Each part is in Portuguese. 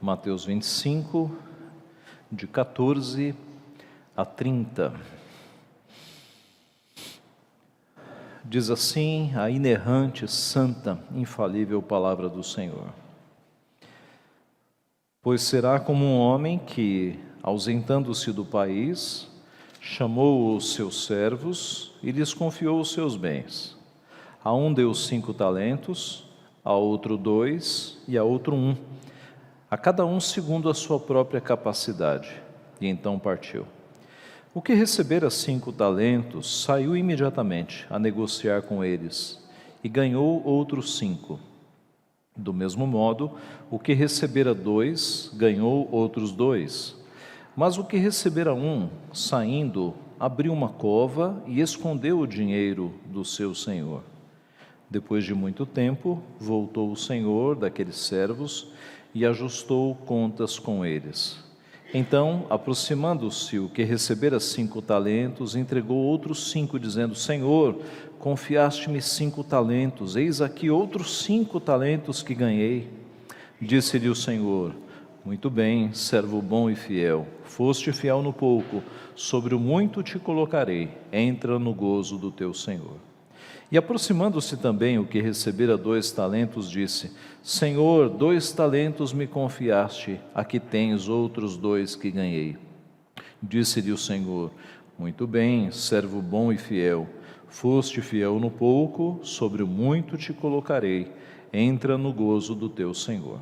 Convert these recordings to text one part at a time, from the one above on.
Mateus 25, de 14 a 30. Diz assim a inerrante, santa, infalível palavra do Senhor. Pois será como um homem que, ausentando-se do país, chamou os seus servos e lhes confiou os seus bens. A um deu 5 talentos, a outro 2 e a outro 1, a cada um segundo a sua própria capacidade, e então partiu. O que recebera 5 talentos saiu imediatamente a negociar com eles e ganhou outros 5. Do mesmo modo, o que recebera 2 ganhou outros 2. Mas o que recebera 1, saindo, abriu uma cova e escondeu o dinheiro do seu senhor. Depois de muito tempo, voltou o senhor daqueles servos e ajustou contas com eles. Então, aproximando-se o que recebera 5 talentos, entregou outros 5, dizendo: Senhor, confiaste-me 5 talentos, eis aqui outros 5 talentos que ganhei. Disse-lhe o Senhor: Muito bem, servo bom e fiel, foste fiel no pouco, sobre o muito te colocarei, entra no gozo do teu Senhor. E aproximando-se também o que recebera 2 talentos, disse: Senhor, 2 talentos me confiaste, aqui tens outros 2 que ganhei. Disse-lhe o Senhor: Muito bem, servo bom e fiel, foste fiel no pouco, sobre o muito te colocarei, entra no gozo do teu Senhor.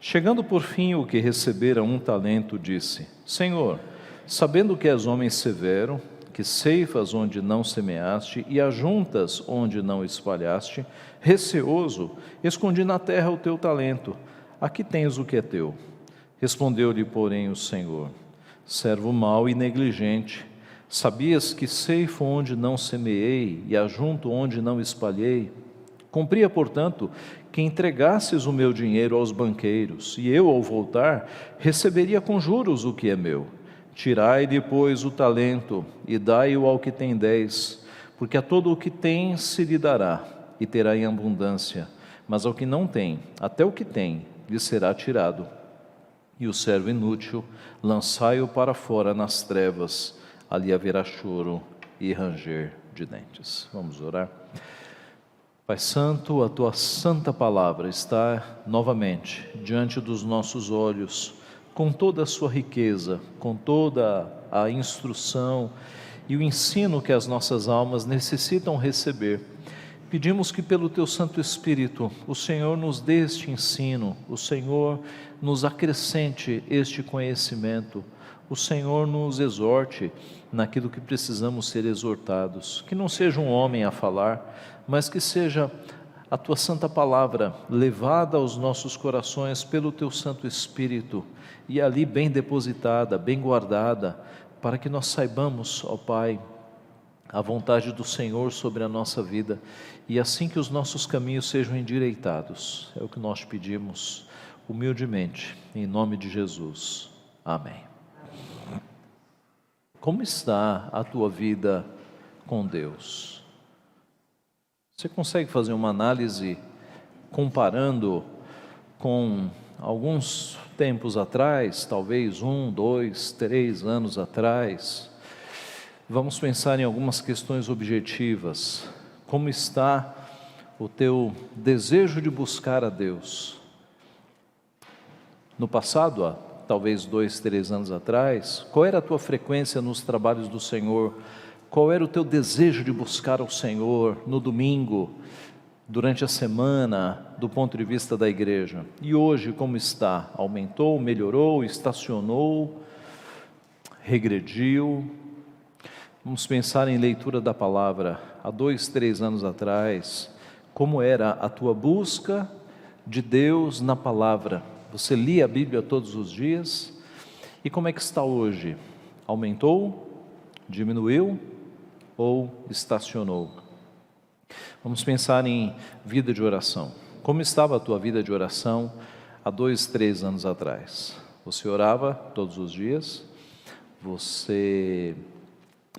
Chegando por fim o que recebera 1 talento, disse: Senhor, sabendo que és homem severo, que ceifas onde não semeaste e ajuntas onde não espalhaste, receoso, escondi na terra o teu talento, aqui tens o que é teu. Respondeu-lhe, porém, o Senhor: Servo mau e negligente, sabias que ceifo onde não semeei e ajunto onde não espalhei? Cumpria, portanto, que entregasses o meu dinheiro aos banqueiros, e eu, ao voltar, receberia com juros o que é meu. Tirai-lhe, pois, o talento, e dai-o ao que tem 10, porque a todo o que tem se lhe dará, e terá em abundância, mas ao que não tem, até o que tem, lhe será tirado. E o servo inútil, lançai-o para fora nas trevas, ali haverá choro e ranger de dentes. Vamos orar. Pai Santo, a Tua santa palavra está novamente diante dos nossos olhos, com toda a sua riqueza, com toda a instrução e o ensino que as nossas almas necessitam receber. Pedimos que pelo Teu Santo Espírito, o Senhor nos dê este ensino, o Senhor nos acrescente este conhecimento, o Senhor nos exorte naquilo que precisamos ser exortados, que não seja um homem a falar, mas que seja a Tua santa palavra levada aos nossos corações pelo Teu Santo Espírito e ali bem depositada, bem guardada, para que nós saibamos, ó Pai, a vontade do Senhor sobre a nossa vida e assim que os nossos caminhos sejam endireitados. É o que nós pedimos humildemente, em nome de Jesus. Amém. Como está a tua vida com Deus? Você consegue fazer uma análise comparando com alguns tempos atrás, talvez 1, 2, 3 anos atrás? Vamos pensar em algumas questões objetivas. Como está o teu desejo de buscar a Deus? No passado, há talvez 2, 3 anos atrás, qual era a tua frequência nos trabalhos do Senhor? Qual era o teu desejo de buscar ao Senhor no domingo, durante a semana, do ponto de vista da igreja? E hoje como está? Aumentou, melhorou, estacionou, regrediu? Vamos pensar em leitura da palavra. Há 2, 3 anos atrás, como era a tua busca de Deus na palavra? Você lia a Bíblia todos os dias? E como é que está hoje? Aumentou? Diminuiu? Ou estacionou? Vamos pensar em vida de oração. Como estava a tua vida de oração há 2, 3 anos atrás? Você orava todos os dias? Você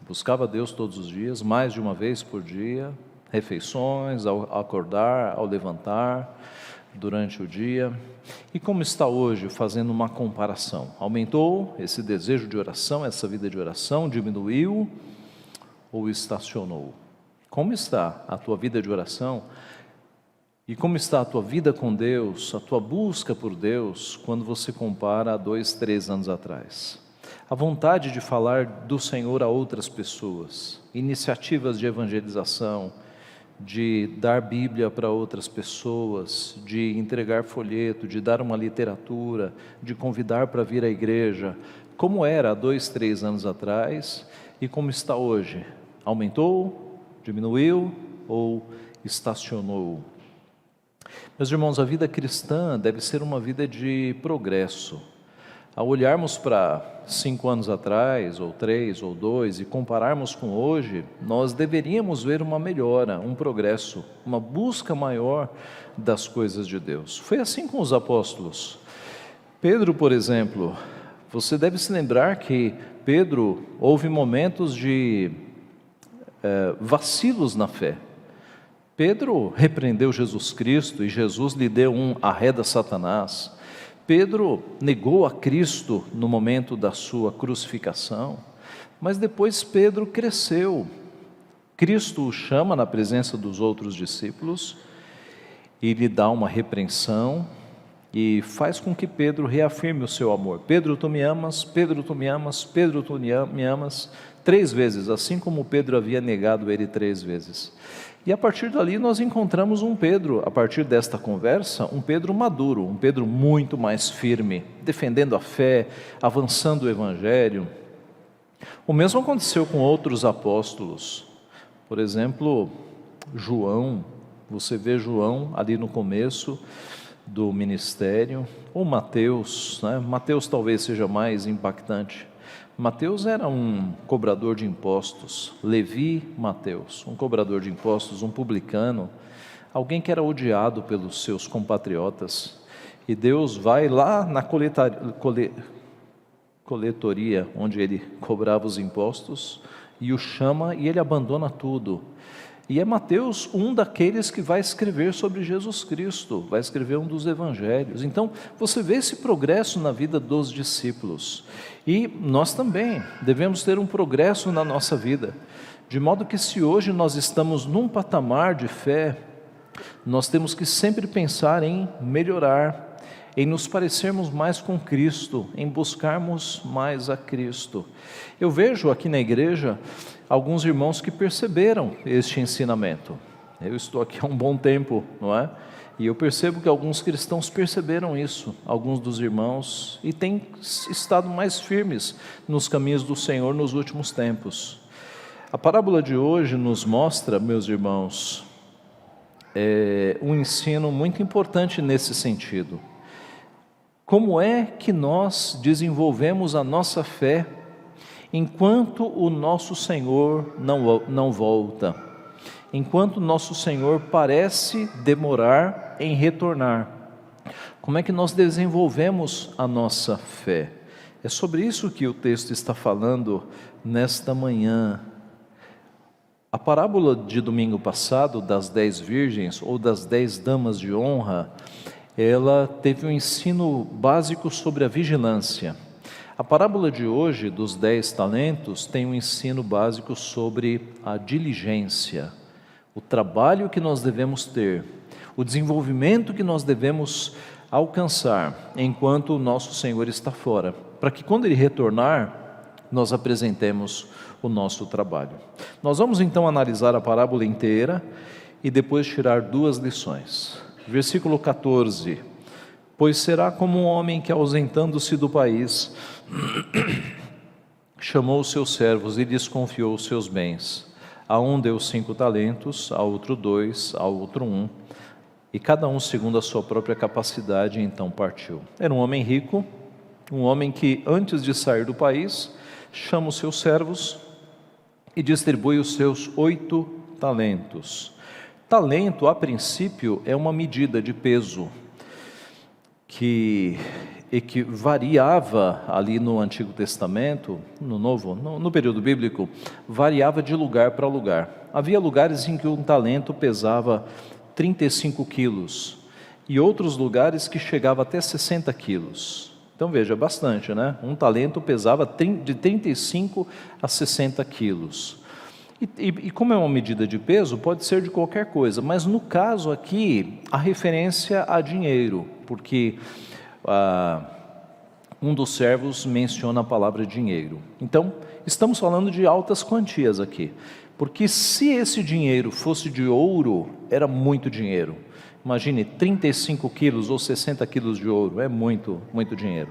buscava Deus todos os dias, mais de uma vez por dia? Refeições, ao acordar, ao levantar? durante o dia. E como está hoje, fazendo uma comparação? Aumentou esse desejo de oração, essa vida de oração? Diminuiu ou estacionou? Como está a tua vida de oração? E como está a tua vida com Deus, a tua busca por Deus, quando você compara a 2, 3 anos atrás? A vontade de falar do Senhor a outras pessoas, iniciativas de evangelização, de dar Bíblia para outras pessoas, de entregar folheto, de dar uma literatura, de convidar para vir à igreja, como era há 2, 3 anos atrás e como está hoje? Aumentou, diminuiu ou estacionou? Meus irmãos, a vida cristã deve ser uma vida de progresso. Ao olharmos para 5 anos atrás, ou 3, ou 2, e compararmos com hoje, nós deveríamos ver uma melhora, um progresso, uma busca maior das coisas de Deus. Foi assim com os apóstolos. Pedro, por exemplo, você deve se lembrar que Pedro, houve momentos de vacilos na fé. Pedro repreendeu Jesus Cristo e Jesus lhe deu um arreda Satanás. Pedro negou a Cristo no momento da sua crucificação, mas depois Pedro cresceu. Cristo o chama na presença dos outros discípulos e lhe dá uma repreensão e faz com que Pedro reafirme o seu amor. Pedro, tu me amas, Pedro, tu me amas, Pedro, tu me amas, 3 vezes, assim como Pedro havia negado ele 3 vezes. E a partir dali nós encontramos um Pedro, a partir desta conversa, um Pedro maduro, um Pedro muito mais firme, defendendo a fé, avançando o Evangelho. O mesmo aconteceu com outros apóstolos. Por exemplo, João, você vê João ali no começo do ministério, ou Mateus, né? Mateus talvez seja mais impactante. Mateus era um cobrador de impostos, Levi Mateus, um cobrador de impostos, um publicano, alguém que era odiado pelos seus compatriotas, e Deus vai lá na coletoria, onde ele cobrava os impostos, e o chama e ele abandona tudo. E é Mateus um daqueles que vai escrever sobre Jesus Cristo, vai escrever um dos evangelhos. Então, você vê esse progresso na vida dos discípulos. E nós também devemos ter um progresso na nossa vida. De modo que se hoje nós estamos num patamar de fé, nós temos que sempre pensar em melhorar, em nos parecermos mais com Cristo, em buscarmos mais a Cristo. Eu vejo aqui na igreja alguns irmãos que perceberam este ensinamento. Eu estou aqui há um bom tempo, não é? E eu percebo que alguns cristãos perceberam isso, alguns dos irmãos, e têm estado mais firmes nos caminhos do Senhor nos últimos tempos. A parábola de hoje nos mostra, meus irmãos, um ensino muito importante nesse sentido. Como é que nós desenvolvemos a nossa fé enquanto o nosso Senhor não volta? Enquanto o nosso Senhor parece demorar em retornar? Como é que nós desenvolvemos a nossa fé? É sobre isso que o texto está falando nesta manhã. A parábola de domingo passado, das 10 virgens, ou das 10 damas de honra, ela teve um ensino básico sobre a vigilância. A parábola de hoje, dos 10 talentos, tem um ensino básico sobre a diligência, o trabalho que nós devemos ter, o desenvolvimento que nós devemos alcançar enquanto o nosso Senhor está fora, para que quando Ele retornar, nós apresentemos o nosso trabalho. Nós vamos então analisar a parábola inteira e depois tirar 2 lições. Versículo 14: pois será como um homem que, ausentando-se do país, chamou os seus servos e lhes confiou os seus bens. A um deu 5 talentos, a outro 2, a outro 1, e cada um segundo a sua própria capacidade, e então partiu. Era um homem rico, um homem que, antes de sair do país, chama os seus servos e distribui os seus 8 talentos. Talento, a princípio, é uma medida de peso que variava ali no Antigo Testamento, no Novo, no período bíblico, variava de lugar para lugar. Havia lugares em que um talento pesava 35 quilos, e outros lugares que chegava até 60 quilos. Então veja, bastante, né? Um talento pesava de 35 a 60 quilos. E como é uma medida de peso, pode ser de qualquer coisa, mas no caso aqui, a referência a dinheiro, porque um dos servos menciona a palavra dinheiro. Então, estamos falando de altas quantias aqui, porque se esse dinheiro fosse de ouro, era muito dinheiro. Imagine 35 quilos ou 60 quilos de ouro, é muito, muito dinheiro.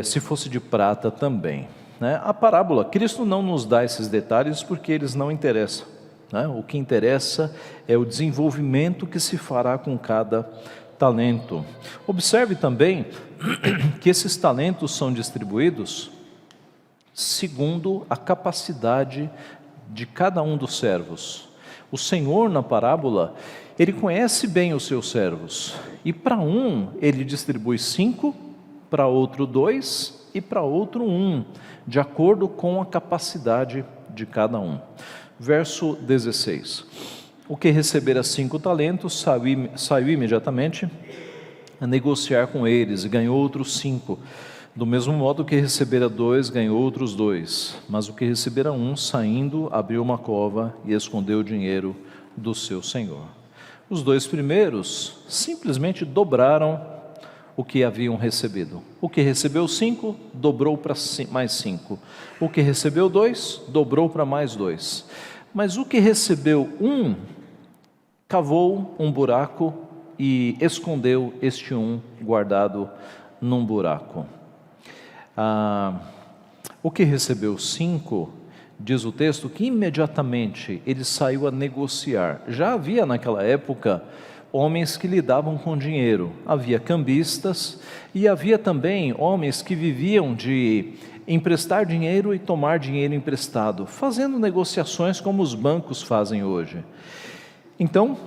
Se fosse de prata também. Né? A parábola, Cristo não nos dá esses detalhes porque eles não interessam. Né? O que interessa é o desenvolvimento que se fará com cada talento. Observe também que esses talentos são distribuídos segundo a capacidade de cada um dos servos. O Senhor, na parábola, Ele conhece bem os seus servos, e para um Ele distribui 5, para outro 2 e para outro 1, de acordo com a capacidade de cada um. Verso 16: o que recebera 5 talentos saiu imediatamente a negociar com eles, e ganhou outros 5. Do mesmo modo, o que recebera 2, ganhou outros 2. Mas o que recebera 1, saindo, abriu uma cova e escondeu o dinheiro do seu senhor. Os 2 primeiros simplesmente dobraram o que haviam recebido. O que recebeu 5, dobrou para mais 5. O que recebeu 2, dobrou para mais 2. Mas o que recebeu 1, cavou um buraco e escondeu este 1 guardado num buraco. O que recebeu 5, diz o texto, que imediatamente ele saiu a negociar. Já havia naquela época homens que lidavam com dinheiro, havia cambistas e havia também homens que viviam de emprestar dinheiro e tomar dinheiro emprestado, fazendo negociações como os bancos fazem hoje. Então,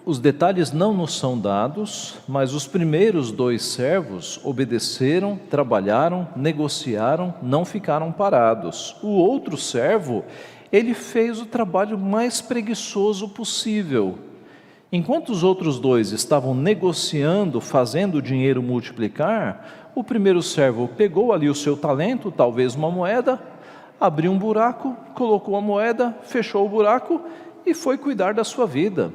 os detalhes não nos são dados, mas os primeiros 2 servos obedeceram, trabalharam, negociaram, não ficaram parados. O outro servo, ele fez o trabalho mais preguiçoso possível. Enquanto os outros 2 estavam negociando, fazendo o dinheiro multiplicar, o primeiro servo pegou ali o seu talento, talvez uma moeda, abriu um buraco, colocou a moeda, fechou o buraco e foi cuidar da sua vida.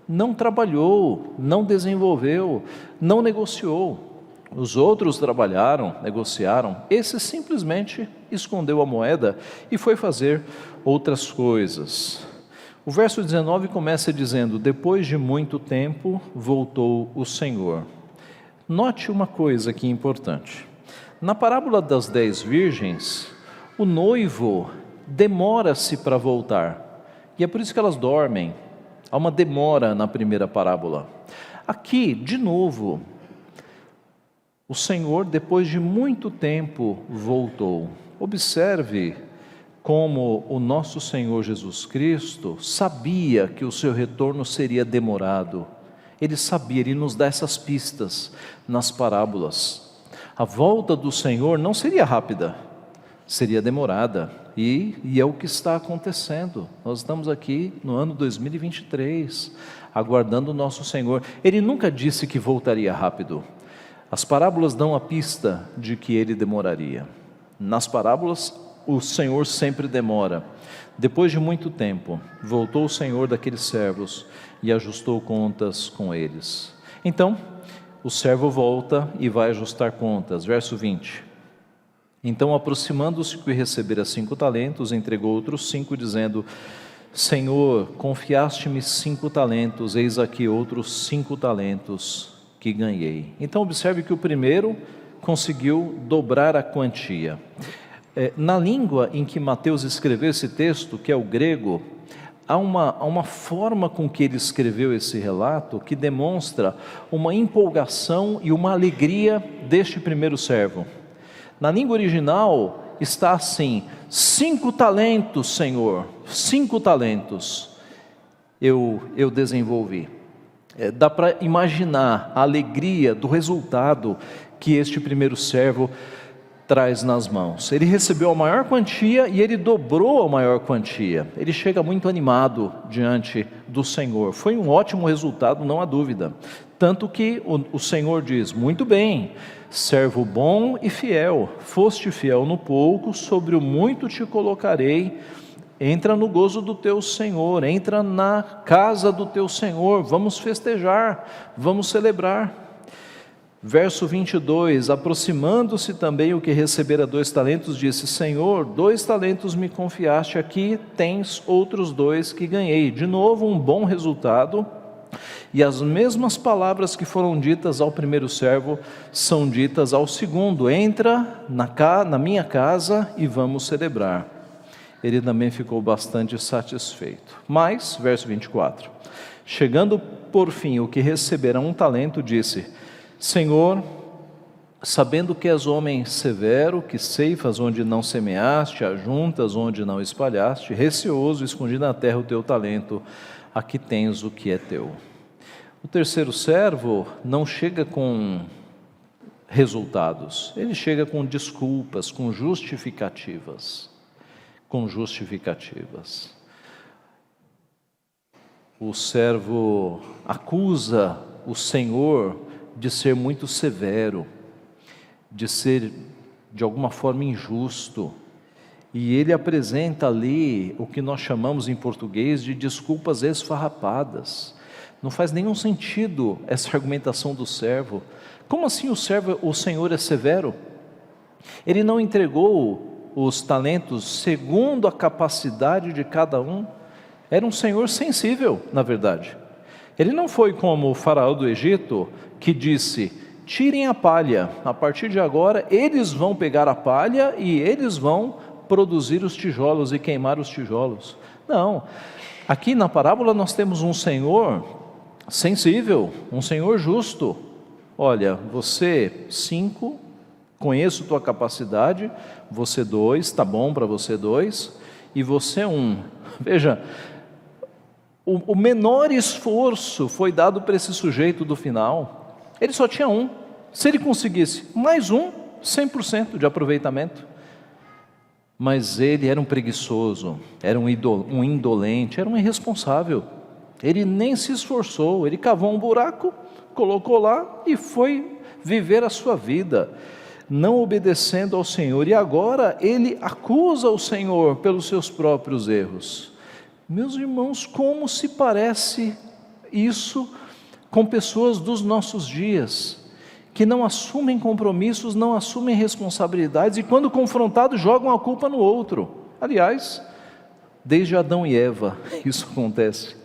Não trabalhou, não desenvolveu, não negociou. Os outros trabalharam, negociaram, esse simplesmente escondeu a moeda e foi fazer outras coisas. O verso 19 começa dizendo: depois de muito tempo voltou o Senhor. Note uma coisa aqui importante. Na parábola das 10 virgens, o noivo demora-se para voltar, e é por isso que elas dormem. Há uma demora na primeira parábola. Aqui, de novo, o Senhor, depois de muito tempo, voltou. Observe como o nosso Senhor Jesus Cristo sabia que o seu retorno seria demorado. Ele sabia, Ele nos dá essas pistas nas parábolas. A volta do Senhor não seria rápida, seria demorada. E é o que está acontecendo. Nós estamos aqui no ano 2023, aguardando o nosso Senhor. Ele nunca disse que voltaria rápido. As parábolas dão a pista de que Ele demoraria. Nas parábolas, o Senhor sempre demora. Depois de muito tempo, voltou o Senhor daqueles servos e ajustou contas com eles. Então, o servo volta e vai ajustar contas. Verso 20. Então, aproximando-se, que recebera 5 talentos, entregou outros 5, dizendo: Senhor, confiaste-me 5 talentos, eis aqui outros 5 talentos que ganhei. Então, observe que o primeiro conseguiu dobrar a quantia. Na língua em que Mateus escreveu esse texto, que é o grego, há uma forma com que ele escreveu esse relato que demonstra uma empolgação e uma alegria deste primeiro servo. Na língua original está assim: 5 talentos, Senhor, 5 talentos eu desenvolvi. Dá para imaginar a alegria do resultado que este primeiro servo traz nas mãos. Ele recebeu a maior quantia e ele dobrou a maior quantia. Ele chega muito animado diante do Senhor. Foi um ótimo resultado, não há dúvida. Tanto que o Senhor diz: muito bem, servo bom e fiel, foste fiel no pouco, sobre o muito te colocarei. Entra no gozo do teu Senhor, entra na casa do teu Senhor, vamos festejar, vamos celebrar. Verso 22, aproximando-se também o que recebera 2 talentos, disse: Senhor, 2 talentos me confiaste, aqui tens outros 2 que ganhei. De novo um bom resultado, e as mesmas palavras que foram ditas ao primeiro servo, são ditas ao segundo: entra na minha casa e vamos celebrar. Ele também ficou bastante satisfeito. Mas, verso 24, chegando por fim o que recebera 1 talento, disse: Senhor, sabendo que és homem severo, que ceifas onde não semeaste, ajuntas onde não espalhaste, receoso, escondi na terra o teu talento, aqui tens o que é teu. O terceiro servo não chega com resultados, ele chega com desculpas, com justificativas. O servo acusa o Senhor de ser muito severo, de ser de alguma forma injusto, e ele apresenta ali o que nós chamamos em português de desculpas esfarrapadas. Não faz nenhum sentido essa argumentação do servo. Como assim o Senhor é severo? Ele não entregou os talentos segundo a capacidade de cada um? Era um Senhor sensível, na verdade. Ele não foi como o faraó do Egito, que disse: tirem a palha, a partir de agora eles vão pegar a palha e eles vão produzir os tijolos e queimar os tijolos. Não, aqui na parábola nós temos um Senhor sensível, um Senhor justo. Olha, você 5, conheço tua capacidade, você 2, está bom para você 2, e você 1. Veja, o menor esforço foi dado para esse sujeito do final. Ele só tinha 1. Se ele conseguisse mais 1, 100% de aproveitamento. Mas ele era um preguiçoso, era um indolente, era um irresponsável. Ele nem se esforçou, ele cavou um buraco, colocou lá e foi viver a sua vida, não obedecendo ao Senhor. E agora ele acusa o Senhor pelos seus próprios erros. Meus irmãos, como se parece isso com pessoas dos nossos dias, que não assumem compromissos, não assumem responsabilidades, e quando confrontados jogam a culpa no outro. Aliás, desde Adão e Eva isso acontece.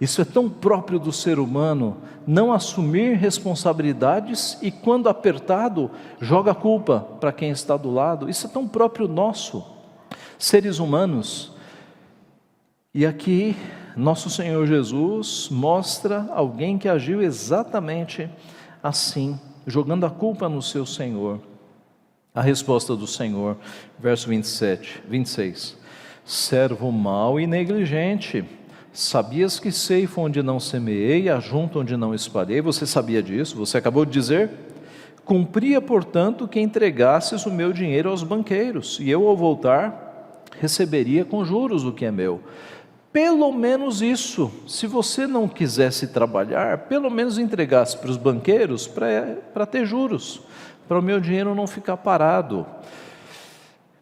Isso é tão próprio do ser humano, não assumir responsabilidades e, quando apertado, joga a culpa para quem está do lado. Isso é tão próprio nosso, seres humanos. E aqui, nosso Senhor Jesus mostra alguém que agiu exatamente assim, jogando a culpa no seu Senhor. A resposta do Senhor, verso 26, servo mau e negligente, sabias que ceifo onde não semeei, ajunto onde não espalhei? Você sabia disso? Você acabou de dizer: cumpria, portanto, que entregasses o meu dinheiro aos banqueiros, e eu, ao voltar, receberia com juros o que é meu. Pelo menos isso, se você não quisesse trabalhar, pelo menos entregasse para os banqueiros para ter juros, para o meu dinheiro não ficar parado.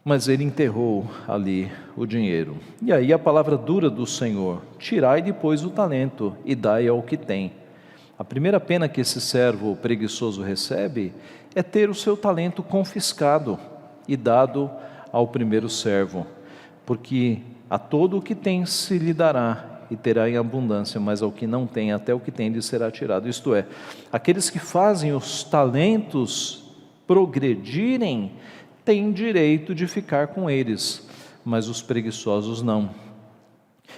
Mas ele enterrou ali o dinheiro. E aí a palavra dura do Senhor: tirai depois o talento e dai ao que tem. A primeira pena que esse servo preguiçoso recebe é ter o seu talento confiscado e dado ao primeiro servo, porque a todo o que tem se lhe dará e terá em abundância, mas ao que não tem, até o que tem lhe será tirado. Isto é, aqueles que fazem os talentos progredirem têm direito de ficar com eles, mas os preguiçosos não.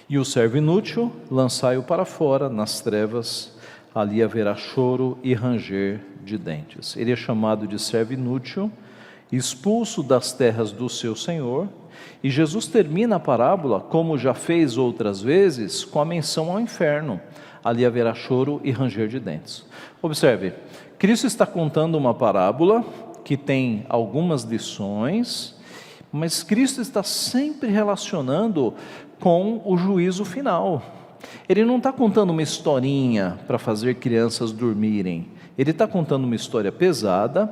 E o servo inútil, lançai-o para fora, nas trevas, ali haverá choro e ranger de dentes. Ele é chamado de servo inútil, expulso das terras do seu Senhor, e Jesus termina a parábola, como já fez outras vezes, com a menção ao inferno. Ali haverá choro e ranger de dentes. Observe, Cristo está contando uma parábola que tem algumas lições, mas Cristo está sempre relacionando com o juízo final. Ele não está contando uma historinha para fazer crianças dormirem. Ele está contando uma história pesada,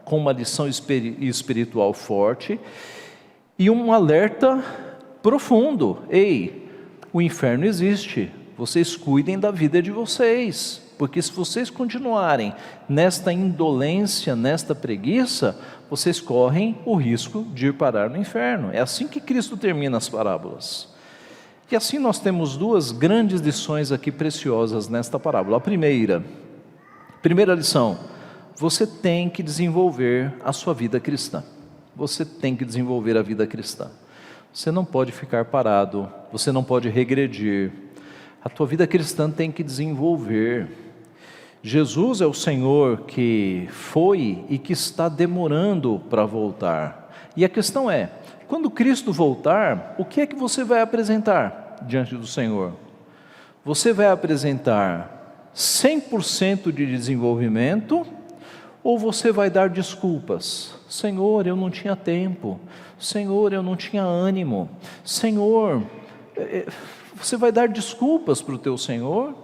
com uma lição espiritual forte e um alerta profundo. Ei, o inferno existe, vocês cuidem da vida de vocês, porque se vocês continuarem nesta indolência, nesta preguiça, vocês correm o risco de ir parar no inferno. É assim que Cristo termina as parábolas. E assim nós temos duas grandes lições aqui preciosas nesta parábola. A primeira lição: você tem que desenvolver a sua vida cristã. Você tem que desenvolver a vida cristã. Você não pode ficar parado, você não pode regredir. A tua vida cristã tem que desenvolver. Jesus é o Senhor que foi e que está demorando para voltar. E a questão é, quando Cristo voltar, o que é que você vai apresentar diante do Senhor? Você vai apresentar 100% de desenvolvimento, ou você vai dar desculpas? Senhor, eu não tinha tempo. Senhor, eu não tinha ânimo. Senhor, você vai dar desculpas para o teu Senhor,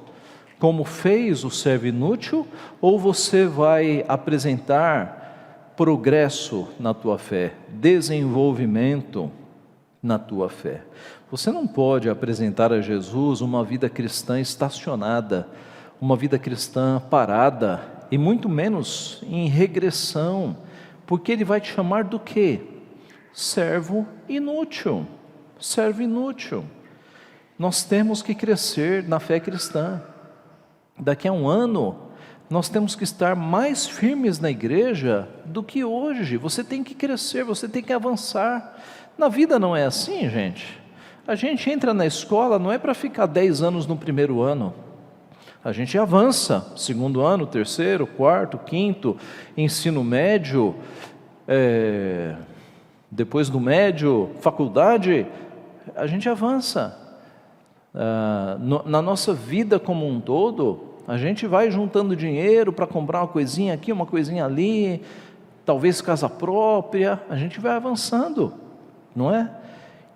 como fez o servo inútil, ou você vai apresentar progresso na tua fé, desenvolvimento na tua fé? Você não pode apresentar a Jesus uma vida cristã estacionada, uma vida cristã parada, e muito menos em regressão, porque Ele vai te chamar do quê? Servo inútil. Servo inútil. Nós temos que crescer na fé cristã. Daqui a um ano, nós temos que estar mais firmes na igreja do que hoje. Você tem que crescer, você tem que avançar. Na vida não é assim, gente. A gente entra na escola, não é para ficar 10 anos no primeiro ano. A gente avança, segundo ano, terceiro, quarto, quinto, ensino médio, depois do médio, faculdade, a gente avança. Na nossa vida como um todo, a gente vai juntando dinheiro para comprar uma coisinha aqui, uma coisinha ali, talvez casa própria, a gente vai avançando, não é?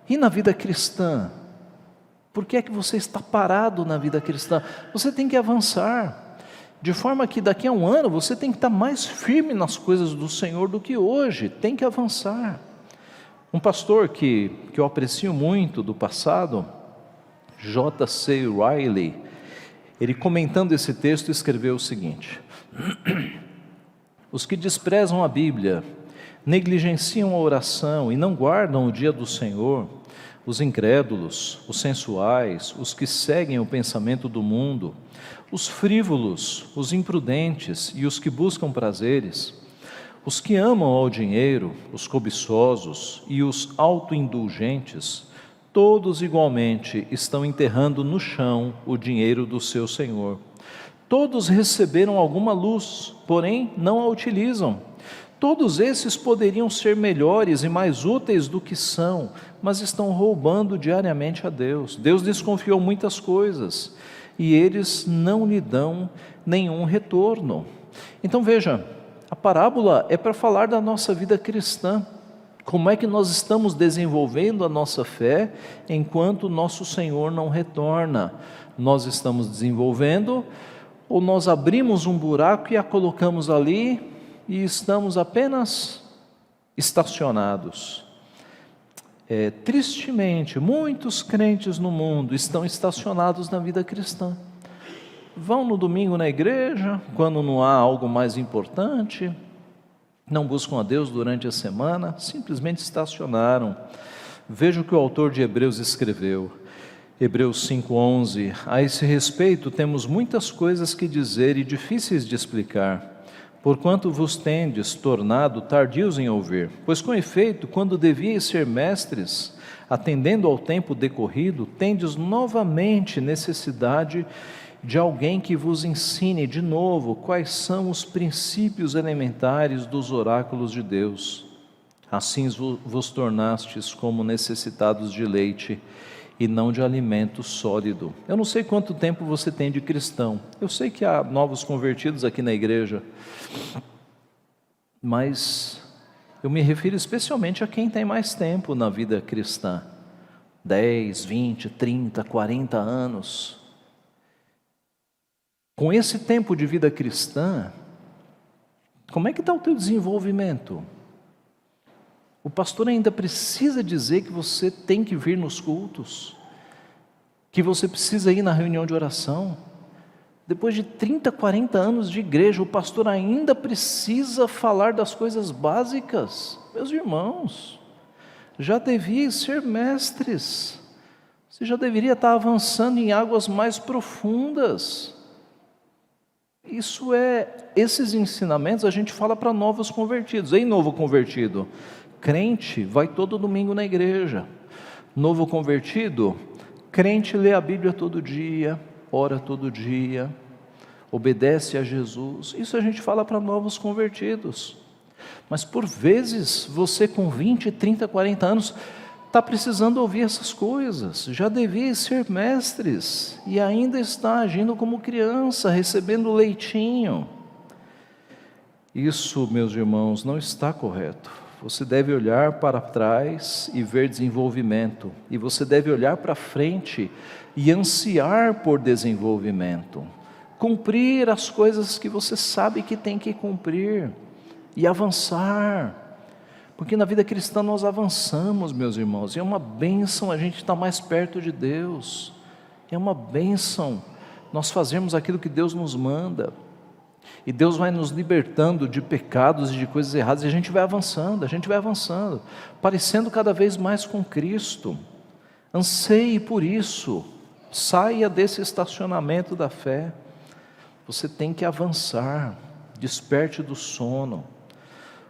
E na vida cristã? Por que é que você está parado na vida cristã? Você tem que avançar, de forma que daqui a um ano você tem que estar mais firme nas coisas do Senhor do que hoje, tem que avançar. Um pastor que eu aprecio muito do passado, J.C. Riley, ele comentando esse texto escreveu o seguinte: os que desprezam a Bíblia, negligenciam a oração e não guardam o dia do Senhor, os incrédulos, os sensuais, os que seguem o pensamento do mundo, os frívolos, os imprudentes e os que buscam prazeres, os que amam ao dinheiro, os cobiçosos e os autoindulgentes, todos igualmente estão enterrando no chão o dinheiro do seu Senhor. Todos receberam alguma luz, porém não a utilizam. Todos esses poderiam ser melhores e mais úteis do que são, mas estão roubando diariamente a Deus. Deus desconfiou muitas coisas e eles não lhe dão nenhum retorno. Então veja, a parábola é para falar da nossa vida cristã. Como é que nós estamos desenvolvendo a nossa fé enquanto nosso Senhor não retorna? Nós estamos desenvolvendo ou nós abrimos um buraco e a colocamos ali e estamos apenas estacionados? Tristemente, muitos crentes no mundo estão estacionados na vida cristã. Vão no domingo na igreja, quando não há algo mais importante, não buscam a Deus durante a semana, simplesmente estacionaram. Veja o que o autor de Hebreus escreveu, Hebreus 5:11, a esse respeito temos muitas coisas que dizer e difíceis de explicar, porquanto vos tendes tornado tardios em ouvir. Pois com efeito, quando devíeis ser mestres, atendendo ao tempo decorrido, tendes novamente necessidade de alguém que vos ensine de novo quais são os princípios elementares dos oráculos de Deus. Assim vos tornastes como necessitados de leite e não de alimento sólido. Eu não sei quanto tempo você tem de cristão. Eu sei que há novos convertidos aqui na igreja. mas eu me refiro especialmente a quem tem mais tempo na vida cristã, 10, 20, 30, 40 anos. Com esse tempo de vida cristã, como é que está o teu desenvolvimento? O pastor ainda precisa dizer que você tem que vir nos cultos, que você precisa ir na reunião de oração. Depois de 30, 40 anos de igreja, o pastor ainda precisa falar das coisas básicas. Meus irmãos, já deviam ser mestres, você já deveria estar avançando em águas mais profundas. Esses ensinamentos a gente fala para novos convertidos. Ei, novo convertido, crente vai todo domingo na igreja. Novo convertido, crente lê a Bíblia todo dia, ora todo dia, obedece a Jesus. Isso a gente fala para novos convertidos. Mas por vezes, você com 20, 30, 40 anos, está precisando ouvir essas coisas, já devia ser mestres, e ainda está agindo como criança, recebendo leitinho. Isso, meus irmãos, não está correto. Você deve olhar para trás e ver desenvolvimento, e você deve olhar para frente e ansiar por desenvolvimento, cumprir as coisas que você sabe que tem que cumprir, e avançar, porque na vida cristã nós avançamos, meus irmãos, e é uma bênção a gente estar mais perto de Deus, é uma bênção nós fazermos aquilo que Deus nos manda, e Deus vai nos libertando de pecados e de coisas erradas, e a gente vai avançando, parecendo cada vez mais com Cristo. Anseie por isso, saia desse estacionamento da fé, você tem que avançar, desperte do sono.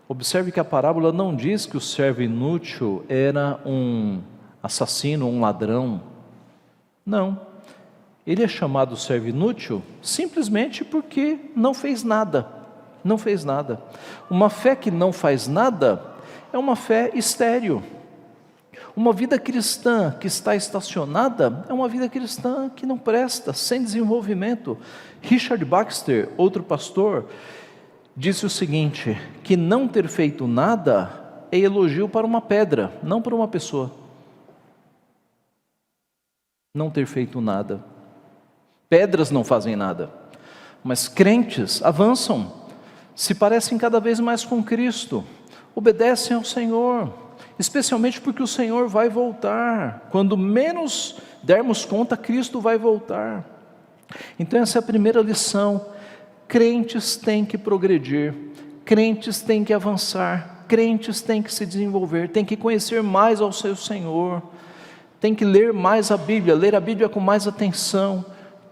Observe que a parábola não diz que o servo inútil era um assassino, um ladrão. Não, ele é chamado servo inútil simplesmente porque não fez nada. Uma fé que não faz nada é uma fé estéril. Uma vida cristã que está estacionada é uma vida cristã que não presta, sem desenvolvimento. Richard Baxter, outro pastor, disse o seguinte, que não ter feito nada é elogio para uma pedra, não para uma pessoa. Não ter feito nada. Pedras não fazem nada, mas crentes avançam, se parecem cada vez mais com Cristo, obedecem ao Senhor, especialmente porque o Senhor vai voltar. Quando menos dermos conta, Cristo vai voltar. Então essa é a primeira lição. Crentes têm que progredir, crentes têm que avançar, crentes têm que se desenvolver, têm que conhecer mais ao seu Senhor, têm que ler mais a Bíblia, ler a Bíblia com mais atenção,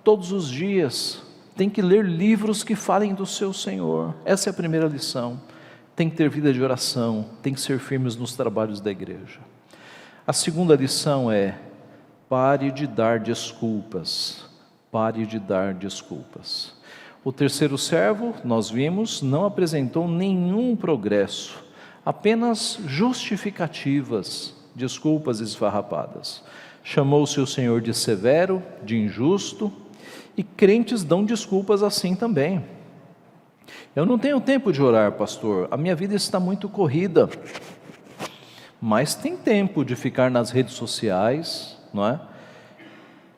todos os dias, tem que ler livros que falem do seu Senhor. Essa é a primeira lição. Tem que ter vida de oração, tem que ser firmes nos trabalhos da igreja. A segunda lição é: pare de dar desculpas, pare de dar desculpas. O terceiro servo, nós vimos, não apresentou nenhum progresso, apenas justificativas, desculpas esfarrapadas. Chamou o seu senhor de severo, de injusto, e crentes dão desculpas assim também. Eu não tenho tempo de orar, pastor, a minha vida está muito corrida, mas tem tempo de ficar nas redes sociais, não é?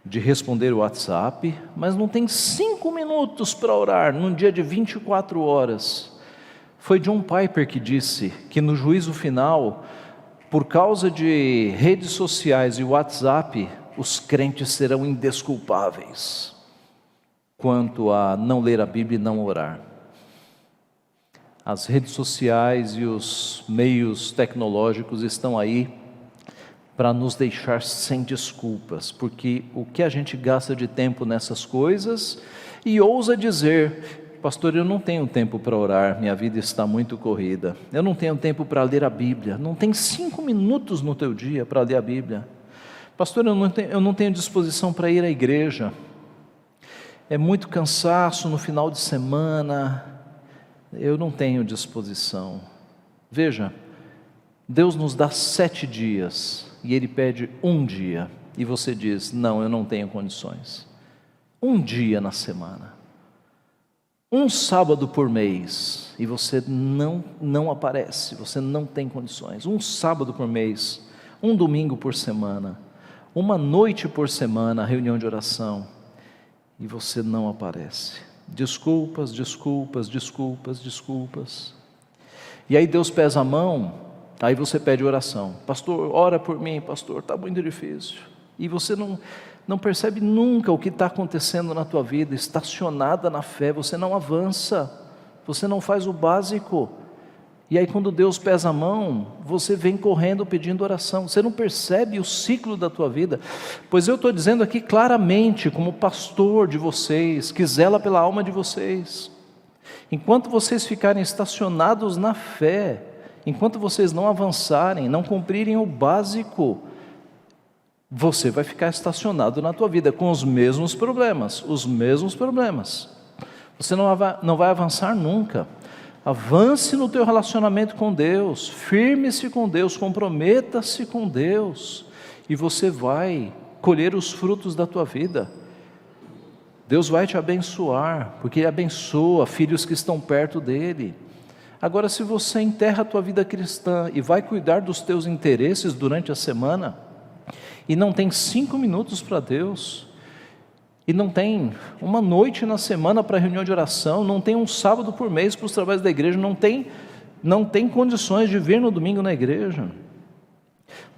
De responder o WhatsApp, mas não tem 5 minutos para orar num dia de 24 horas. Foi John Piper que disse que no juízo final, por causa de redes sociais e WhatsApp, os crentes serão indesculpáveis quanto a não ler a Bíblia e não orar. As redes sociais e os meios tecnológicos estão aí para nos deixar sem desculpas, porque o que a gente gasta de tempo nessas coisas, e ousa dizer: pastor, eu não tenho tempo para orar, minha vida está muito corrida, eu não tenho tempo para ler a Bíblia. Não tem 5 minutos no teu dia para ler a Bíblia. Pastor, eu não tenho disposição para ir à igreja, é muito cansaço no final de semana, eu não tenho disposição. Veja, Deus nos dá 7 dias, e Ele pede 1 dia, e você diz: não, eu não tenho condições. 1 dia na semana, Um sábado por mês e você não aparece, você não tem condições. Um sábado por mês, um domingo por semana, uma noite por semana, reunião de oração, e você não aparece. Desculpas, desculpas, desculpas, desculpas. E aí Deus pesa a mão, aí você pede oração. Pastor, ora por mim, pastor, está muito difícil. E você não percebe nunca o que está acontecendo na tua vida, estacionada na fé, você não avança, você não faz o básico. E aí quando Deus pesa a mão, você vem correndo pedindo oração, você não percebe o ciclo da tua vida. Pois eu estou dizendo aqui claramente, como pastor de vocês, que zela pela alma de vocês, enquanto vocês ficarem estacionados na fé, enquanto vocês não avançarem, não cumprirem o básico, você vai ficar estacionado na tua vida com os mesmos problemas, Você não vai avançar nunca. Avance no teu relacionamento com Deus, firme-se com Deus, comprometa-se com Deus, e você vai colher os frutos da tua vida. Deus vai te abençoar, porque Ele abençoa filhos que estão perto dEle. Agora, se você enterra a tua vida cristã e vai cuidar dos teus interesses durante a semana, e não tem 5 minutos para Deus, e não tem uma noite na semana para reunião de oração, não tem um sábado por mês para os trabalhos da igreja, não tem condições de vir no domingo na igreja,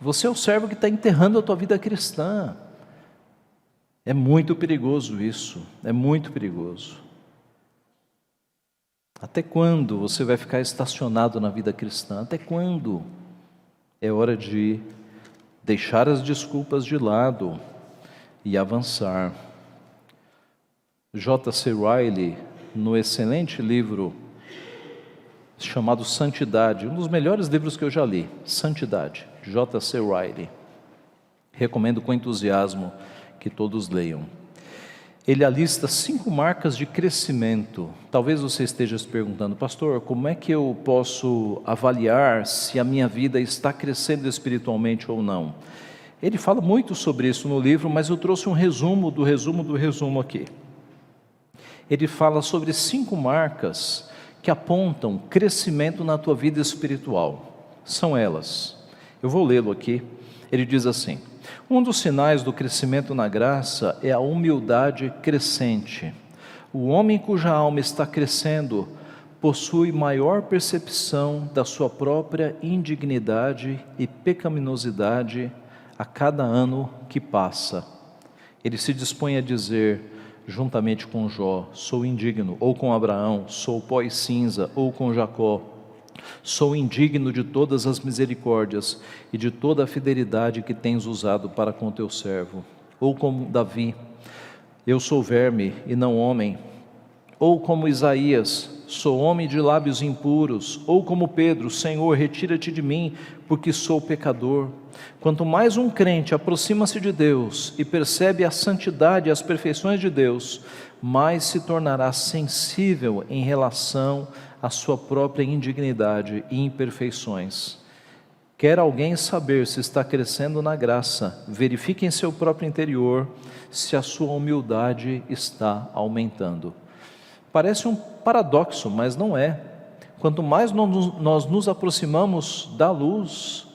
você é o servo que está enterrando a tua vida cristã. É muito perigoso isso, é muito perigoso. Até quando você vai ficar estacionado na vida cristã? Até quando? É hora de deixar as desculpas de lado e avançar. J.C. Ryle, no excelente livro chamado Santidade, um dos melhores livros que eu já li, Santidade, J.C. Ryle, recomendo com entusiasmo que todos leiam. Ele alista 5 marcas de crescimento. Talvez você esteja se perguntando, pastor, como é que eu posso avaliar se a minha vida está crescendo espiritualmente ou não? Ele fala muito sobre isso no livro, mas eu trouxe um resumo do resumo aqui. Ele fala sobre 5 marcas que apontam crescimento na tua vida espiritual. São elas. Eu vou lê-lo aqui. Ele diz assim: um dos sinais do crescimento na graça é a humildade crescente. O homem cuja alma está crescendo possui maior percepção da sua própria indignidade e pecaminosidade a cada ano que passa. Ele se dispõe a dizer, juntamente com Jó, sou indigno, ou com Abraão, sou pó e cinza, ou com Jacó, sou indigno de todas as misericórdias e de toda a fidelidade que tens usado para com teu servo. Ou como Davi, eu sou verme e não homem. Ou como Isaías, sou homem de lábios impuros. Ou como Pedro, Senhor, retira-te de mim, porque sou pecador. Quanto mais um crente aproxima-se de Deus e percebe a santidade e as perfeições de Deus, mais se tornará sensível em relação à sua própria indignidade e imperfeições. Quer alguém saber se está crescendo na graça, verifique em seu próprio interior se a sua humildade está aumentando. Parece um paradoxo, mas não é. Quanto mais nós nos aproximamos da luz,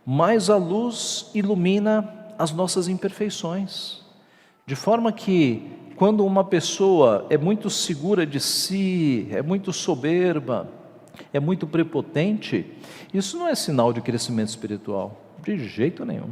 mais a luz ilumina as nossas imperfeições. De forma que, quando uma pessoa é muito segura de si, é muito soberba, é muito prepotente, isso não é sinal de crescimento espiritual, de jeito nenhum.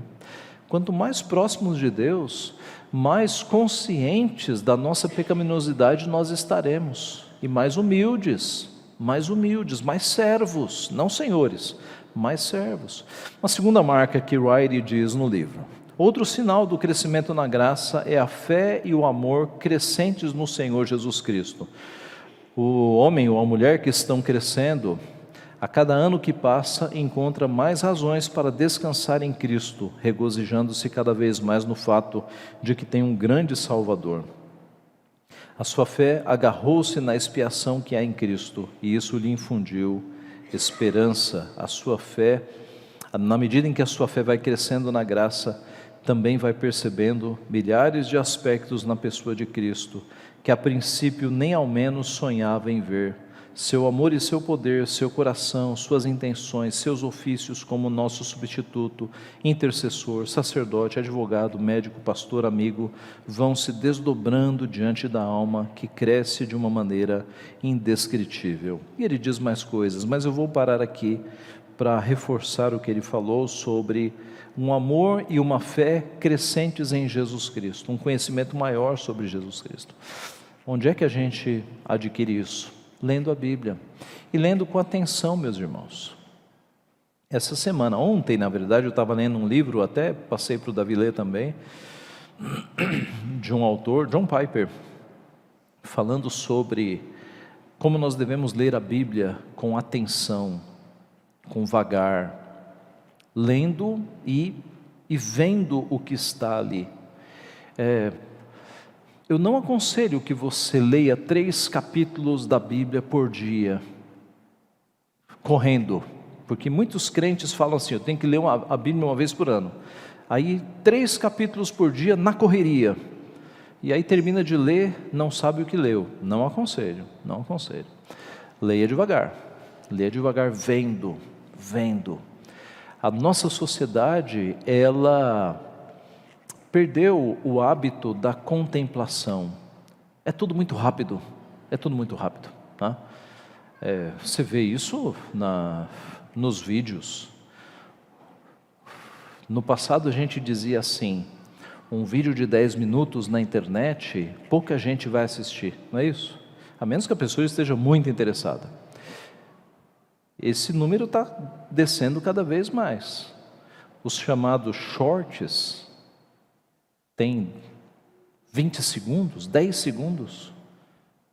Quanto mais próximos de Deus, mais conscientes da nossa pecaminosidade nós estaremos, e mais humildes, mais servos, não senhores, mais servos. Uma segunda marca que Ryle diz no livro: outro sinal do crescimento na graça é a fé e o amor crescentes no Senhor Jesus Cristo. O homem ou a mulher que estão crescendo, a cada ano que passa, encontra mais razões para descansar em Cristo, regozijando-se cada vez mais no fato de que tem um grande Salvador. A sua fé agarrou-se na expiação que há em Cristo, e isso lhe infundiu esperança. A sua fé, na medida em que a sua fé vai crescendo na graça, também vai percebendo milhares de aspectos na pessoa de Cristo, que a princípio nem ao menos sonhava em ver. Seu amor e seu poder, seu coração, suas intenções, seus ofícios como nosso substituto, intercessor, sacerdote, advogado, médico, pastor, amigo, vão se desdobrando diante da alma que cresce de uma maneira indescritível. E ele diz mais coisas, mas eu vou parar aqui para reforçar o que ele falou sobre um amor e uma fé crescentes em Jesus Cristo, um conhecimento maior sobre Jesus Cristo. Onde é que a gente adquire isso? Lendo a Bíblia, e lendo com atenção, meus irmãos. Essa semana, ontem na verdade, eu estava lendo um livro, até passei para o Davi ler também, de um autor, John Piper, falando sobre como nós devemos ler a Bíblia com atenção, com vagar, lendo e vendo o que está ali. Eu não aconselho que você leia 3 capítulos da Bíblia por dia, correndo, porque muitos crentes falam assim, eu tenho que ler a Bíblia uma vez por ano, aí 3 capítulos por dia na correria, e aí termina de ler, não sabe o que leu. Não aconselho, não aconselho. Leia devagar, vendo. A nossa sociedade, ela perdeu o hábito da contemplação. É tudo muito rápido, tá? Você vê isso nos vídeos. No passado a gente dizia assim, um vídeo de 10 minutos na internet, pouca gente vai assistir, não é isso? A menos que a pessoa esteja muito interessada. Esse número está descendo cada vez mais. Os chamados shorts tem 20 segundos, 10 segundos,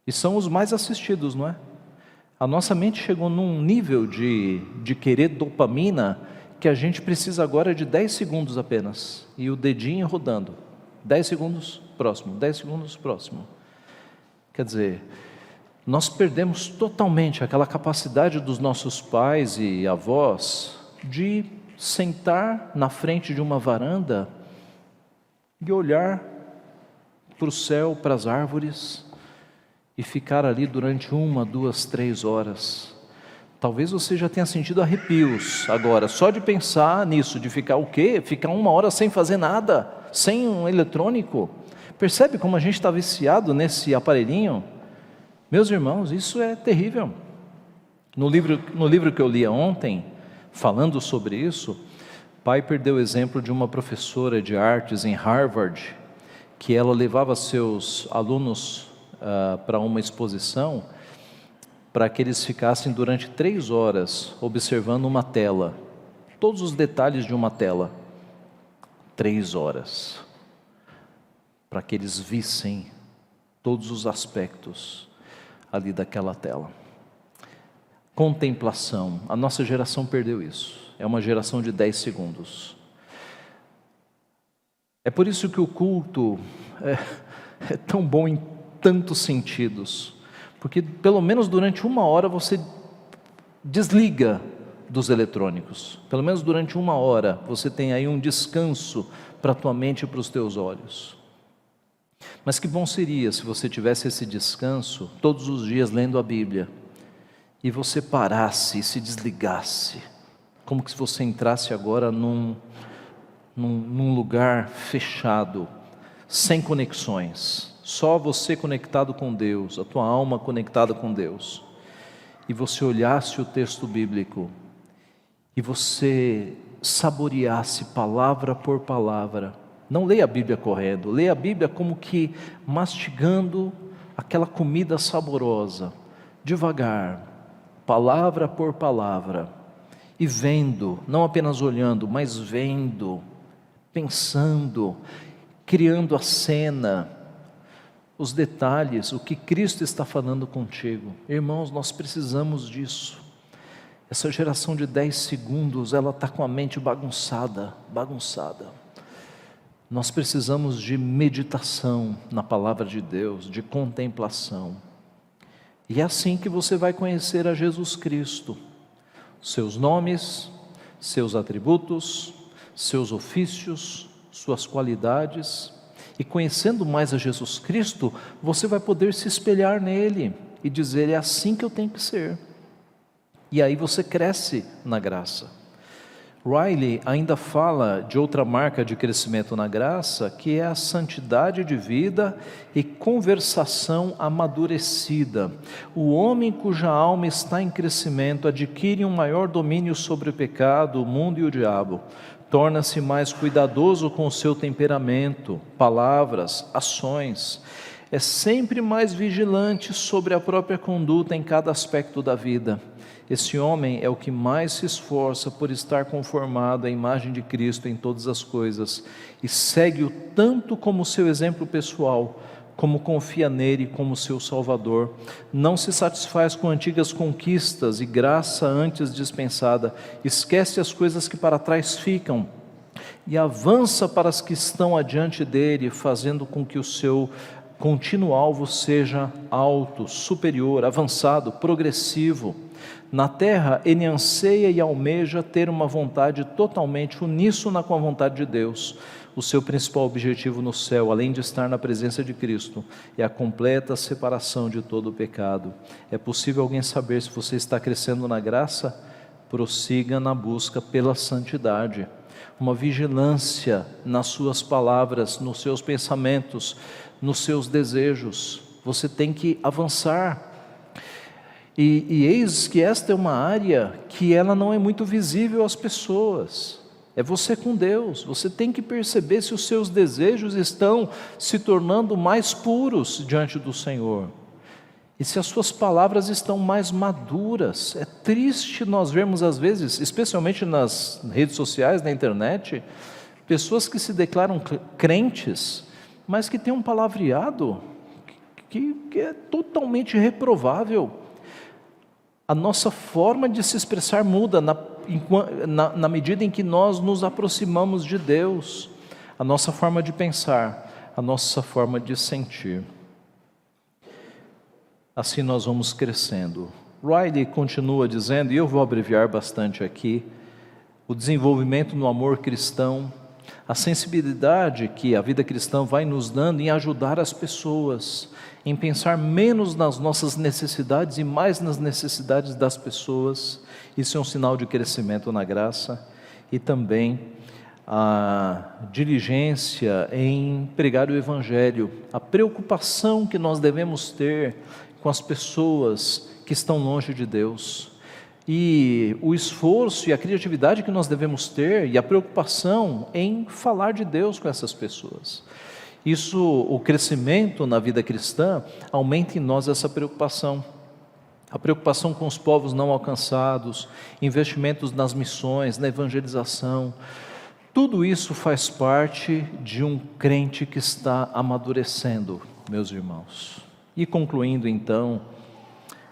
e são os mais assistidos, não é? A nossa mente chegou num nível de querer dopamina, que a gente precisa agora de 10 segundos apenas, e o dedinho rodando, 10 segundos, próximo, 10 segundos, próximo. Quer dizer, nós perdemos totalmente aquela capacidade dos nossos pais e avós, de sentar na frente de uma varanda, e olhar para o céu, para as árvores, e ficar ali durante 1, 2, 3 horas. Talvez você já tenha sentido arrepios agora, só de pensar nisso, de ficar o quê? Ficar 1 hora sem fazer nada, sem um eletrônico. Percebe como a gente está viciado nesse aparelhinho? Meus irmãos, isso é terrível. No livro que eu li ontem, falando sobre isso, Piper deu o exemplo de uma professora de artes em Harvard, que ela levava seus alunos para uma exposição, para que eles ficassem durante 3 horas observando uma tela, todos os detalhes de uma tela, 3 horas, para que eles vissem todos os aspectos ali daquela tela. Contemplação, a nossa geração perdeu isso. É uma geração de 10 segundos. É por isso que o culto é tão bom em tantos sentidos, porque pelo menos durante 1 hora você desliga dos eletrônicos, pelo menos durante 1 hora você tem aí um descanso para a tua mente e para os teus olhos. Mas que bom seria se você tivesse esse descanso todos os dias lendo a Bíblia, e você parasse e se desligasse, como que se você entrasse agora num lugar fechado, sem conexões, só você conectado com Deus, a tua alma conectada com Deus, e você olhasse o texto bíblico, e você saboreasse palavra por palavra. Não leia a Bíblia correndo, leia a Bíblia como que mastigando aquela comida saborosa, devagar, palavra por palavra, e vendo, não apenas olhando, mas vendo, pensando, criando a cena, os detalhes, o que Cristo está falando contigo. Irmãos, nós precisamos disso. Essa geração de 10 segundos, ela está com a mente bagunçada. Nós precisamos de meditação na palavra de Deus, de contemplação. E é assim que você vai conhecer a Jesus Cristo, seus nomes, seus atributos, seus ofícios, suas qualidades, e conhecendo mais a Jesus Cristo, você vai poder se espelhar nele e dizer: é assim que eu tenho que ser. E aí você cresce na graça. Riley ainda fala de outra marca de crescimento na graça, que é a santidade de vida e conversação amadurecida. O homem cuja alma está em crescimento adquire um maior domínio sobre o pecado, o mundo e o diabo. Torna-se mais cuidadoso com o seu temperamento, palavras, ações. É sempre mais vigilante sobre a própria conduta em cada aspecto da vida. Esse homem é o que mais se esforça por estar conformado à imagem de Cristo em todas as coisas e segue-o tanto como seu exemplo pessoal, como confia nele como seu Salvador. Não se satisfaz com antigas conquistas e graça antes dispensada, esquece as coisas que para trás ficam e avança para as que estão adiante dele, fazendo com que o seu contínuo alvo seja alto, superior, avançado, progressivo. Na terra, ele anseia e almeja ter uma vontade totalmente uníssona com a vontade de Deus. O seu principal objetivo no céu, além de estar na presença de Cristo, é a completa separação de todo o pecado. É possível alguém saber se você está crescendo na graça? Prossiga na busca pela santidade. Uma vigilância nas suas palavras, nos seus pensamentos, nos seus desejos. Você tem que avançar. E eis que esta é uma área que ela não é muito visível às pessoas. É você com Deus. Você tem que perceber se os seus desejos estão se tornando mais puros diante do Senhor. E se as suas palavras estão mais maduras. É triste nós vermos às vezes, especialmente nas redes sociais, na internet, pessoas que se declaram crentes, mas que têm um palavreado que é totalmente reprovável. A nossa forma de se expressar muda na medida em que nós nos aproximamos de Deus. A nossa forma de pensar, a nossa forma de sentir. Assim nós vamos crescendo. Riley continua dizendo, e eu vou abreviar bastante aqui, o desenvolvimento no amor cristão, a sensibilidade que a vida cristã vai nos dando em ajudar as pessoas, em pensar menos nas nossas necessidades e mais nas necessidades das pessoas. Isso é um sinal de crescimento na graça. E também a diligência em pregar o Evangelho, a preocupação que nós devemos ter com as pessoas que estão longe de Deus, e o esforço e a criatividade que nós devemos ter, e a preocupação em falar de Deus com essas pessoas. Isso, o crescimento na vida cristã, aumenta em nós essa preocupação. A preocupação com os povos não alcançados, investimentos nas missões, na evangelização, tudo isso faz parte de um crente que está amadurecendo, meus irmãos. E concluindo então,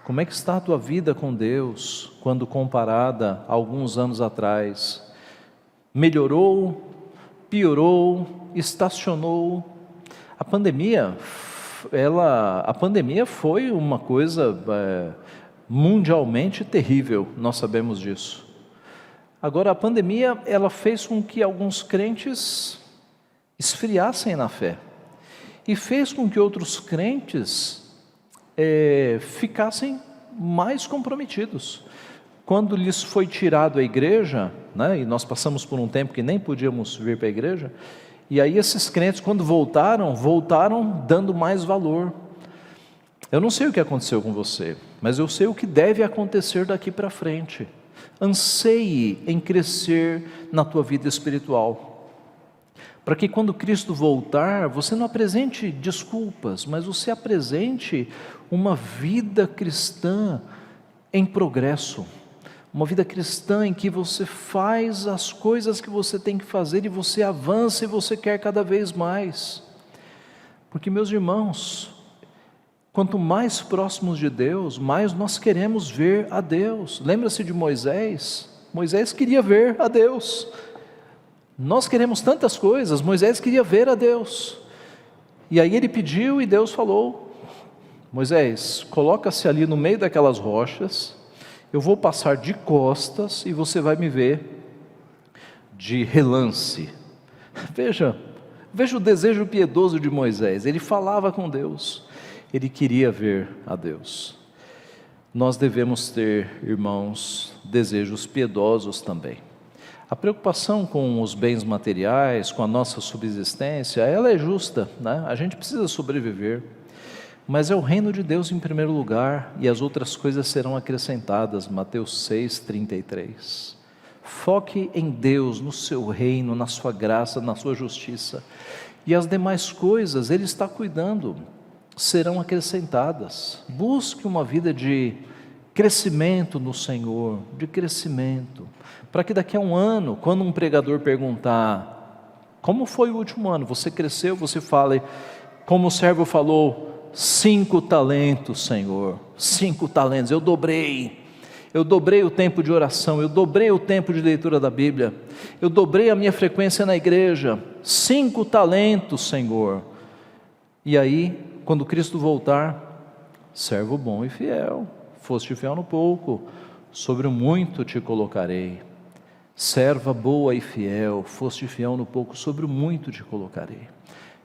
como é que está a tua vida com Deus, quando comparada a alguns anos atrás? Melhorou? Piorou? Estacionou? A pandemia foi uma coisa mundialmente terrível, nós sabemos disso. Agora, a pandemia, ela fez com que alguns crentes esfriassem na fé, e fez com que outros crentes ficassem mais comprometidos. Quando lhes foi tirado a igreja, né, e nós passamos por um tempo que nem podíamos vir para a igreja, e aí esses crentes, quando voltaram dando mais valor. Eu não sei o que aconteceu com você, mas eu sei o que deve acontecer daqui para frente. Anseie em crescer na tua vida espiritual, para que quando Cristo voltar, você não apresente desculpas, mas você apresente uma vida cristã em progresso, uma vida cristã em que você faz as coisas que você tem que fazer, e você avança e você quer cada vez mais. Porque, meus irmãos, quanto mais próximos de Deus, mais nós queremos ver a Deus. Lembra-se de Moisés? Moisés queria ver a Deus. Nós queremos tantas coisas, Moisés queria ver a Deus. E aí ele pediu e Deus falou: Moisés, coloca-se ali no meio daquelas rochas, eu vou passar de costas e você vai me ver de relance. Veja o desejo piedoso de Moisés. Ele falava com Deus, ele queria ver a Deus. Nós devemos ter, irmãos, desejos piedosos também. A preocupação com os bens materiais, com a nossa subsistência, ela é justa, né? A gente precisa sobreviver, mas é o reino de Deus em primeiro lugar, e as outras coisas serão acrescentadas. Mateus 6:33. Foque em Deus, no seu reino, na sua graça, na sua justiça, e as demais coisas Ele está cuidando, serão acrescentadas. Busque uma vida de crescimento no Senhor, de crescimento, para que daqui a um ano, quando um pregador perguntar: como foi o último ano? Você cresceu? Você fale, como o servo falou: 5 talentos, Senhor, 5 talentos, eu dobrei o tempo de oração, eu dobrei o tempo de leitura da Bíblia, eu dobrei a minha frequência na igreja, 5 talentos, Senhor. E aí, quando Cristo voltar: servo bom e fiel, foste fiel no pouco, sobre o muito te colocarei. Serva boa e fiel, foste fiel no pouco, sobre o muito te colocarei.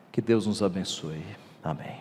Que Deus nos abençoe. Amém.